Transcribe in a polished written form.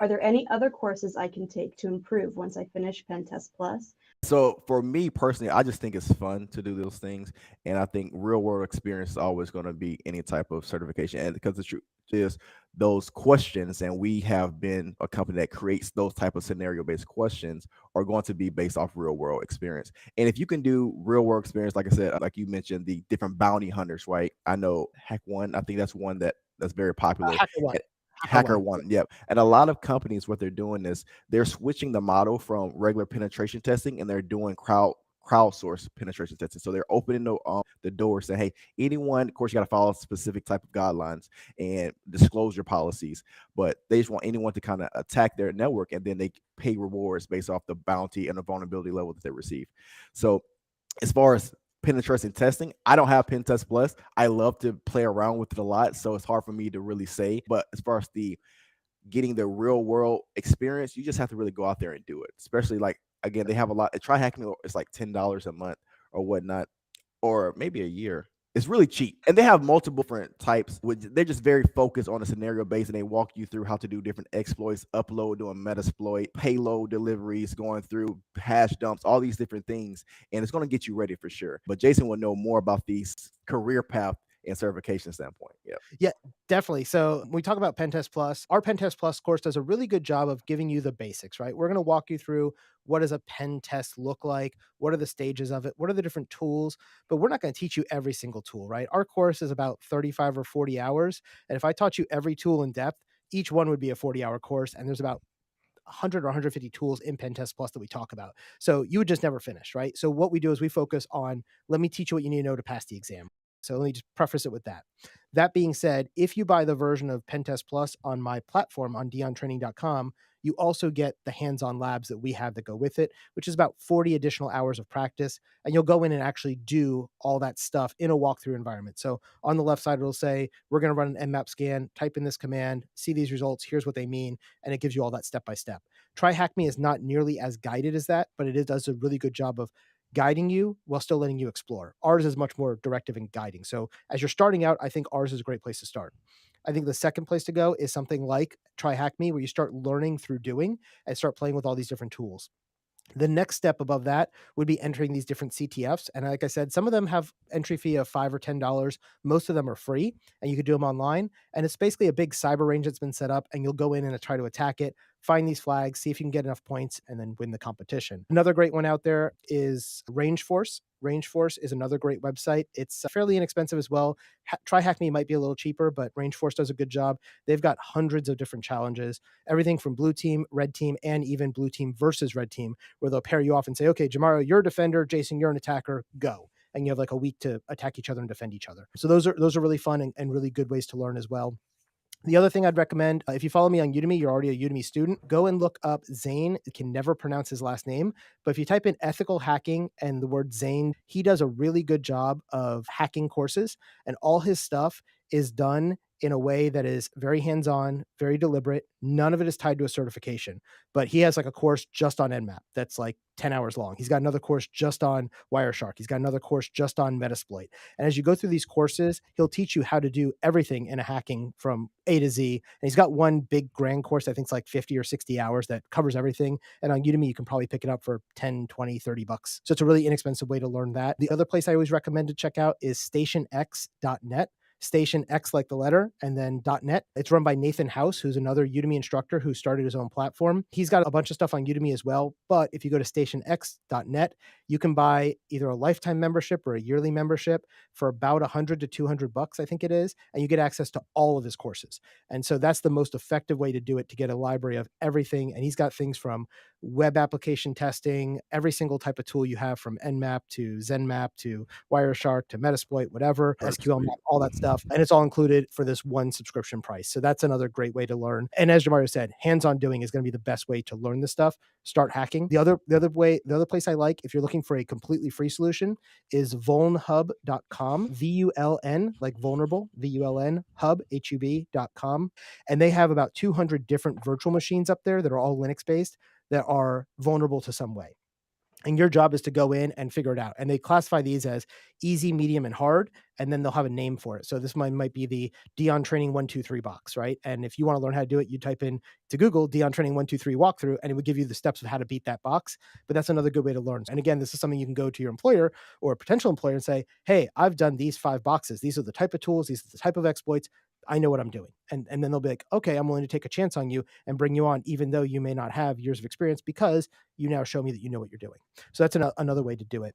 Are there any other courses I can take to improve once I finish PenTest Plus? So for me personally, I just think it's fun to do those things, and I think real world experience is always going to be any type of certification. And because the truth is, those questions, and we have been a company that creates those type of scenario based questions, are going to be based off real world experience. And if you can do real world experience, like I said, like you mentioned, the different bounty hunters, right? I know Hack One. I think that's one that's very popular. Hacker One. And Hacker Hacker One. One, yep. And a lot of companies, what they're doing is they're switching the model from regular penetration testing and they're doing crowdsource penetration testing. So they're opening the door, saying, "Hey, anyone, of course, you got to follow specific type of guidelines and disclosure policies, but they just want anyone to kind of attack their network, and then they pay rewards based off the bounty and the vulnerability level that they receive." So as far as penetration testing, I don't have PenTest Plus. I love to play around with it a lot, so it's hard for me to really say. But as far as the getting the real world experience, you just have to really go out there and do it. Especially like again, they have a lot. Try hacking it's like $10 a month or whatnot, or maybe a year. It's really cheap, and they have multiple different types. They're just very focused on a scenario base, and they walk you through how to do different exploits, upload, doing metasploit, payload deliveries, going through hash dumps, all these different things, and it's going to get you ready for sure. But Jason will know more about these career path and certification standpoint. Yeah. Yeah, definitely. So when we talk about PenTest Plus, our PenTest Plus course does a really good job of giving you the basics, right? We're going to walk you through what does a pen test look like? What are the stages of it? What are the different tools? But we're not going to teach you every single tool, right? Our course is about 35 or 40 hours. And if I taught you every tool in depth, each one would be a 40-hour course. And there's about 100 or 150 tools in PenTest Plus that we talk about. So you would just never finish, right? So what we do is we focus on, let me teach you what you need to know to pass the exam. So let me just preface it with that. That being said, if you buy the version of PenTest Plus on my platform on diontraining.com, you also get the hands-on labs that we have that go with it, which is about 40 additional hours of practice. And you'll go in and actually do all that stuff in a walkthrough environment. So on the left side, it'll say, we're going to run an Nmap scan, type in this command, see these results, here's what they mean, and it gives you all that step-by-step. TryHackMe is not nearly as guided as that, but it does a really good job of guiding you while still letting you explore. Ours is much more directive and guiding. So as you're starting out, I think ours is a great place to start. I think the second place to go is something like TryHackMe, where you start learning through doing and start playing with all these different tools. The next step above that would be entering these different CTFs. And like I said, some of them have entry fee of $5 or $10. Most of them are free and you could do them online. And it's basically a big cyber range that's been set up and you'll go in and try to attack it, find these flags, see if you can get enough points and then win the competition. Another great one out there is Rangeforce. Rangeforce is another great website. It's fairly inexpensive as well. TryHackMe might be a little cheaper, but Rangeforce does a good job. They've got hundreds of different challenges, everything from blue team, red team, and even blue team versus red team, where they'll pair you off and say, okay, Jamaro, you're a defender, Jason, you're an attacker, go. And you have like a week to attack each other and defend each other. So those are really fun and really good ways to learn as well. The other thing I'd recommend, if you follow me on Udemy, you're already a Udemy student, go and look up Zane. You can never pronounce his last name, but if you type in ethical hacking and the word Zane, he does a really good job of hacking courses, and all his stuff is done in a way that is very hands-on, very deliberate. None of it is tied to a certification, but he has like a course just on Nmap that's like 10 hours long. He's got another course just on Wireshark. He's got another course just on Metasploit. And as you go through these courses, he'll teach you how to do everything in a hacking from A to Z. And he's got one big grand course, I think it's like 50 or 60 hours that covers everything. And on Udemy, you can probably pick it up for 10, 20, 30 bucks. So it's a really inexpensive way to learn that. The other place I always recommend to check out is stationx.net. Station X like the letter, and then .net. It's run by Nathan House, who's another Udemy instructor who started his own platform. He's got a bunch of stuff on Udemy as well, but if you go to stationx.net, you can buy either a lifetime membership or a yearly membership for about 100 to 200 bucks, I think it is, and you get access to all of his courses. And so that's the most effective way to do it, to get a library of everything. And he's got things from web application testing, every single type of tool you have, from Nmap to ZenMap to Wireshark to Metasploit, whatever, SQL map, all that stuff. And it's all included for this one subscription price. So that's another great way to learn. And as Jamario said, hands-on doing is going to be the best way to learn this stuff. Start hacking. The other place I like, if you're looking for a completely free solution, is vulnhub.com, VULN, like vulnerable, VULN, hub, HUB.com. And they have about 200 different virtual machines up there that are all Linux based that are vulnerable to some way. And your job is to go in and figure it out. And they classify these as easy, medium, and hard, and then they'll have a name for it. So this might be the Dion Training 123 box, right? And if you want to learn how to do it, you type in to Google Dion Training 123 walkthrough, and it would give you the steps of how to beat that box. But that's another good way to learn. And again, this is something you can go to your employer or a potential employer and say, hey, I've done these 5 boxes. These are the type of tools, these are the type of exploits. I know what I'm doing. And then they'll be like, okay, I'm willing to take a chance on you and bring you on, even though you may not have years of experience, because you now show me that you know what you're doing. So that's another way to do it.